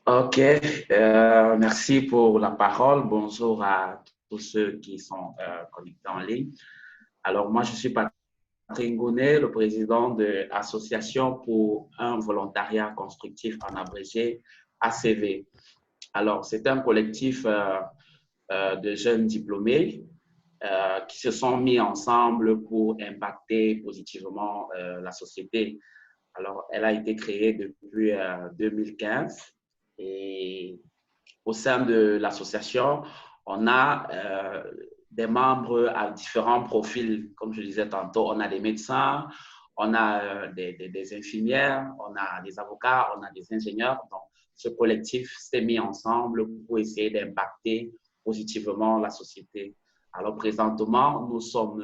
Ok, merci pour la parole. Bonjour à tous ceux qui sont connectés en ligne. Alors, moi, je suis Patrick Ngounet, le président de l'Association pour un volontariat constructif en abrégé, ACV. Alors, c'est un collectif de jeunes diplômés qui se sont mis ensemble pour impacter positivement la société. Alors, elle a été créée depuis 2015 et au sein de l'association, on a des membres à différents profils. Comme je disais tantôt, on a des médecins, on a des infirmières, on a des avocats, on a des ingénieurs. Donc, ce collectif s'est mis ensemble pour essayer d'impacter positivement la société. Alors, présentement, nous sommes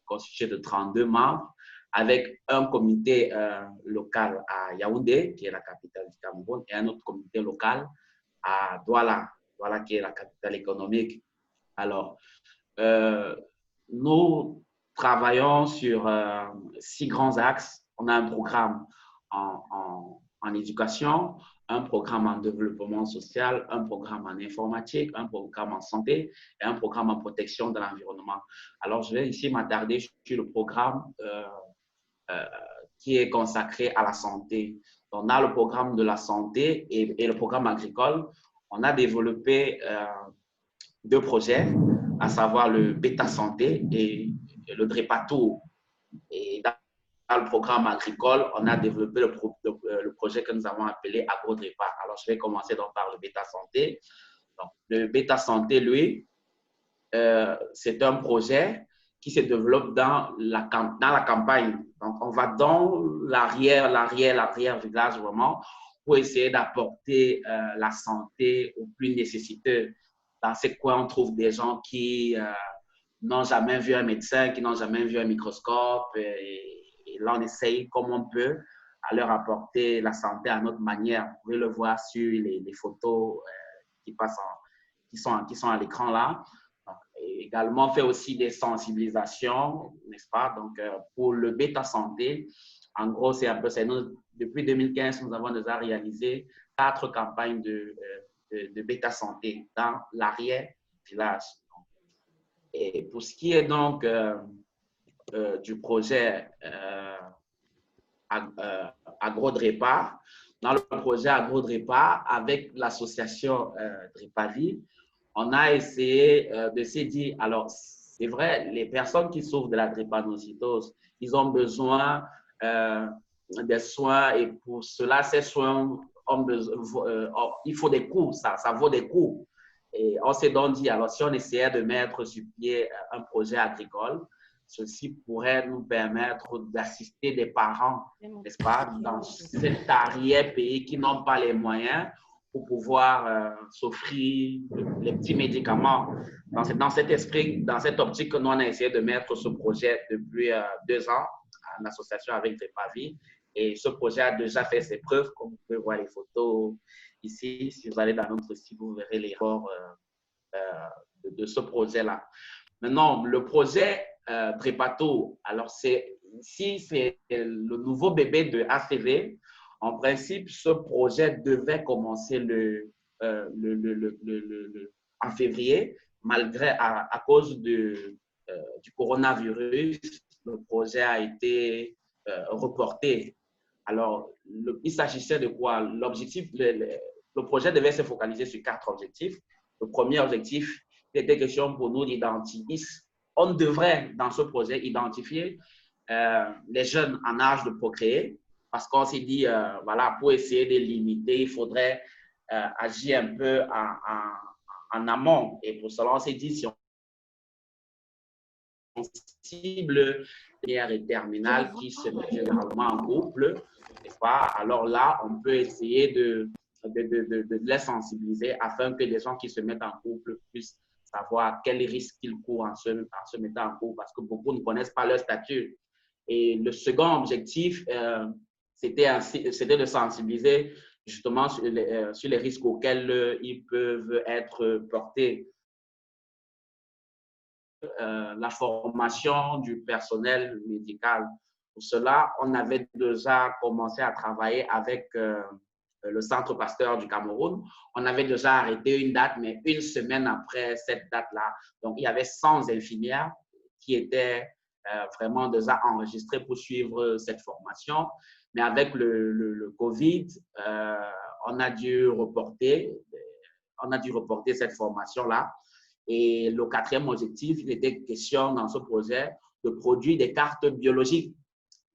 constitué de 32 membres, avec un comité local à Yaoundé, qui est la capitale du Cameroun, et un autre comité local à Douala, Douala qui est la capitale économique. Alors, euh, nous travaillons sur 6 grands axes. On a un programme en éducation, un programme en développement social, un programme en informatique, un programme en santé et un programme en protection de l'environnement. Alors, je vais ici m'attarder sur le programme euh, qui est consacré à la santé. On a le programme de la santé et le programme agricole. On a développé 2 projets, à savoir le Beta Santé et le Drépato. Et dans le programme agricole, on a développé le projet que nous avons appelé AgroDrépa. Alors, je vais commencer donc par le Beta Santé. Donc, le Beta Santé, lui, c'est un projet qui se développe dans la campagne. Donc, on va dans l'arrière-village vraiment pour essayer d'apporter la santé aux plus nécessiteux. Dans ces coins, on trouve des gens qui n'ont jamais vu un médecin, qui n'ont jamais vu un microscope. Et là, on essaye comme on peut à leur apporter la santé à notre manière. Vous pouvez le voir sur les photos qui passent qui sont à l'écran là. Donc, également, on fait aussi des sensibilisations, n'est-ce pas? Donc, pour le Beta Santé, en gros, c'est un peu, depuis 2015, nous avons déjà réalisé 4 campagnes de Beta Santé dans l'arrière-village. Et pour ce qui est donc du projet AgroDrépa, dans le projet AgroDrépa, avec l'association Drépavie, on a essayé de se dire, alors, c'est vrai, les personnes qui souffrent de la drépanocytose, ils ont besoin des soins et pour cela, ces soins ont besoin, il faut des coûts, ça vaut des coûts. Et on s'est donc dit, alors si on essayait de mettre sur pied un projet agricole, ceci pourrait nous permettre d'assister des parents, n'est-ce pas, dans cet arrière-pays qui n'ont pas les moyens pour pouvoir s'offrir les petits médicaments. Dans cet esprit, dans cette optique que nous, on a essayé de mettre ce projet depuis 2 ans en association avec Drépavi. Et ce projet a déjà fait ses preuves, comme vous pouvez voir les photos ici. Si vous allez dans notre site, vous verrez l'erreur de ce projet-là. Maintenant, le projet Drépato, alors si c'est le nouveau bébé de ACV, en principe, ce projet devait commencer en février, malgré à cause du coronavirus, le projet a été reporté. Alors, il s'agissait de quoi? L'objectif, le projet devait se focaliser sur 4 objectifs. Le premier objectif, c'était question pour nous d'identifier. On devrait, dans ce projet, identifier les jeunes en âge de procréer, parce qu'on s'est dit, voilà, pour essayer de limiter, il faudrait agir un peu en amont. Et pour cela, on s'est dit, si on cible première et terminale qui se met généralement en couple, n'est-ce pas? Alors là, on peut essayer de les sensibiliser afin que les gens qui se mettent en couple puissent savoir quels risques ils courent en se mettant en couple parce que beaucoup ne connaissent pas leur statut. Et le second objectif, c'était de sensibiliser justement sur les risques auxquels ils peuvent être portés. La formation du personnel médical. Pour cela, on avait déjà commencé à travailler avec le Centre Pasteur du Cameroun. On avait déjà arrêté une date, mais une semaine après cette date-là, donc il y avait 100 infirmières qui étaient vraiment déjà enregistrées pour suivre cette formation. Mais avec le COVID, on a dû reporter cette formation-là. Et le quatrième objectif, il était question dans ce projet de produire des cartes biologiques.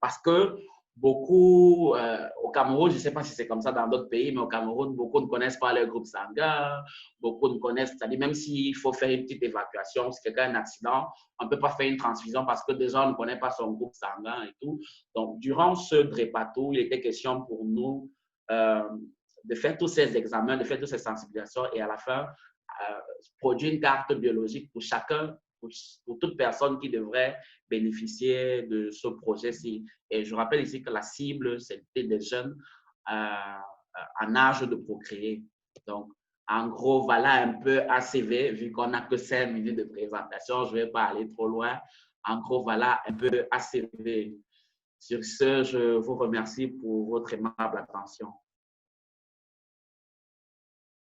Parce que beaucoup, au Cameroun, je ne sais pas si c'est comme ça dans d'autres pays, mais au Cameroun, beaucoup ne connaissent pas leur groupe sanguin, beaucoup ne connaissent, c'est-à-dire même s'il faut faire une petite évacuation, si quelqu'un a un accident, on ne peut pas faire une transfusion parce que déjà, on ne connaît pas son groupe sanguin et tout. Donc, durant ce DREPATO, il était question pour nous de faire tous ces examens, de faire toutes ces sensibilisations et à la fin, produire une carte biologique pour chacun, pour toute personne qui devrait bénéficier de ce projet-ci. Et je rappelle ici que la cible, c'était des jeunes en âge de procréer. Donc, en gros, voilà un peu ACV, vu qu'on n'a que 5 minutes de présentation, je ne vais pas aller trop loin. En gros, voilà un peu ACV. Sur ce, je vous remercie pour votre aimable attention.